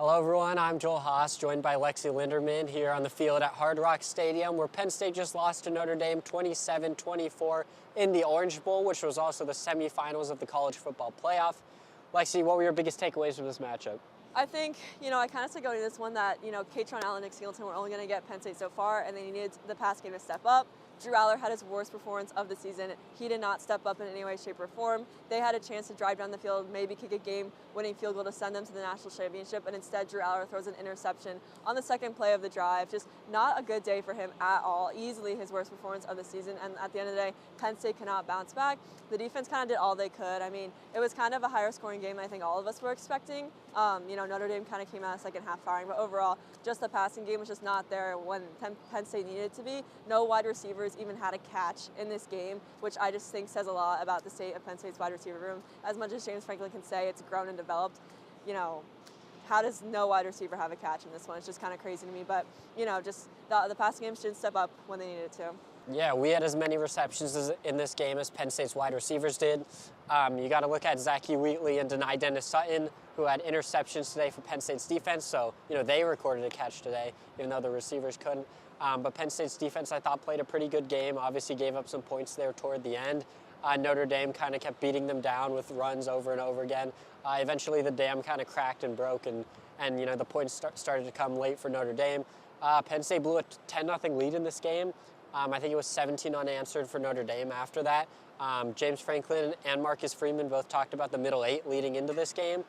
Hello everyone, I'm Joel Haas, joined by Lexi Linderman here on the field at Hard Rock Stadium, where Penn State just lost to Notre Dame 27-24 in the Orange Bowl, which was also the semifinals of the college football playoff. Lexi, what were your biggest takeaways from this matchup? I think, I kind of said going into this one that, Katron Allen and Nick Singleton were only going to get Penn State so far, and they needed the pass game to step up. Drew Aller had his worst performance of the season. He did not step up in any way, shape, or form. They had a chance to drive down the field, maybe kick a game-winning field goal to send them to the national championship, and instead Drew Aller throws an interception on the second play of the drive. Just not a good day for him at all. Easily his worst performance of the season, and at the end of the day, Penn State cannot bounce back. The defense kind of did all they could. I mean, it was kind of a higher scoring game than I think all of us were expecting. Notre Dame kind of came out of the second half firing, but overall, just the passing game was just not there when Penn State needed it to be. No wide receivers even had a catch in this game, which I just think says a lot about the state of Penn State's wide receiver room. As much as James Franklin can say it's grown and developed, how does no wide receiver have a catch in this one? It's just kind of crazy to me. But, just the passing game didn't step up when they needed to. Yeah, we had as many receptions in this game as Penn State's wide receivers did. You got to look at Zachy Wheatley and Denai Dennis-Sutton, who had interceptions today for Penn State's defense. So, they recorded a catch today, even though the receivers couldn't. But Penn State's defense, I thought, played a pretty good game. Obviously gave up some points there toward the end. Notre Dame kind of kept beating them down with runs over and over again. Eventually the dam kind of cracked and broke, and the points started to come late for Notre Dame. Penn State blew a 10-0 lead in this game. I think it was 17 unanswered for Notre Dame after that. James Franklin and Marcus Freeman both talked about the middle eight leading into this game.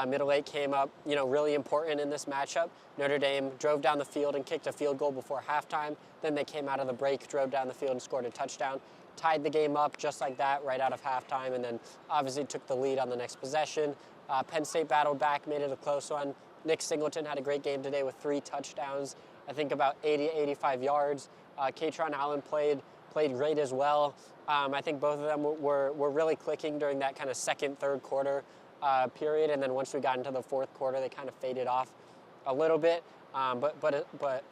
Middle eight came up, really important in this matchup. Notre Dame drove down the field and kicked a field goal before halftime. Then they came out of the break, drove down the field and scored a touchdown. Tied the game up just like that right out of halftime, and then obviously took the lead on the next possession. Penn State battled back, made it a close one. Nick Singleton had a great game today with 3 touchdowns, I think about 85 yards. Katron Allen played great as well. I think both of them were really clicking during that kind of second, third quarter period, and then once we got into the fourth quarter, they kind of faded off a little bit. But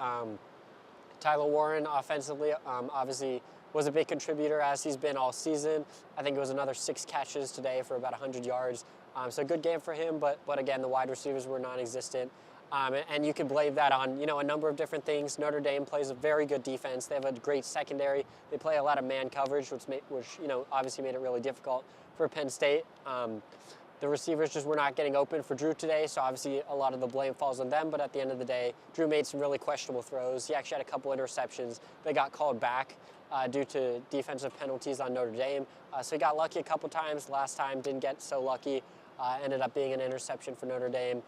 Tyler Warren offensively obviously was a big contributor, as he's been all season. I think it was another 6 catches today for about 100 yards. So good game for him, but again, the wide receivers were non-existent. And you can blame that on, a number of different things. Notre Dame plays a very good defense. They have a great secondary. They play a lot of man coverage, which obviously made it really difficult for Penn State. The receivers just were not getting open for Drew today, so obviously a lot of the blame falls on them. But at the end of the day, Drew made some really questionable throws. He actually had a couple interceptions. They got called back due to defensive penalties on Notre Dame. So he got lucky a couple times. Last time didn't get so lucky. Ended up being an interception for Notre Dame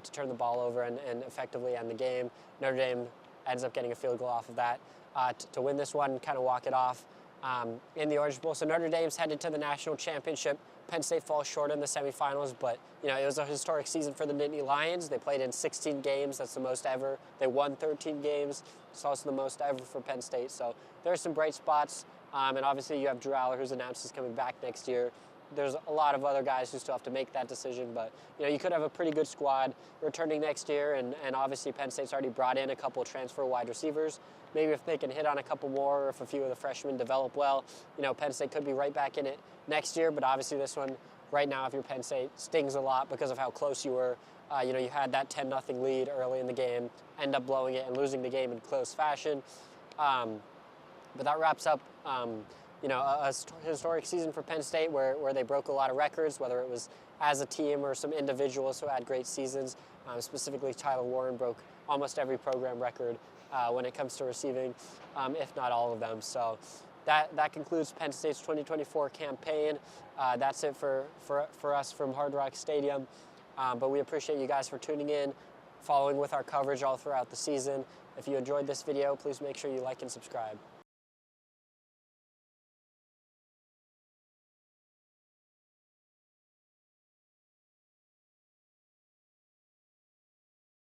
to turn the ball over and effectively end the game. Notre Dame ends up getting a field goal off of that to win this one, kind of walk it off in the Orange Bowl. So Notre Dame's headed to the national championship. Penn State falls short in the semifinals, but it was a historic season for the Nittany Lions. They played in 16 games. That's the most ever. They won 13 games. It's also the most ever for Penn State. So there's some bright spots. And obviously you have Drew Aller, who's announced he's coming back next year. There's a lot of other guys who still have to make that decision, but you could have a pretty good squad returning next year, and obviously Penn State's already brought in a couple of transfer wide receivers. Maybe if they can hit on a couple more, or if a few of the freshmen develop well, Penn State could be right back in it next year. But obviously this one, right now, if you're Penn State, stings a lot because of how close you were. You had that 10-0 lead early in the game, end up blowing it and losing the game in close fashion. But that wraps up a historic season for Penn State where they broke a lot of records, whether it was as a team or some individuals who had great seasons. Specifically, Tyler Warren broke almost every program record when it comes to receiving, if not all of them. So that concludes Penn State's 2024 campaign. That's it for us from Hard Rock Stadium. But we appreciate you guys for tuning in, following with our coverage all throughout the season. If you enjoyed this video, please make sure you like and subscribe.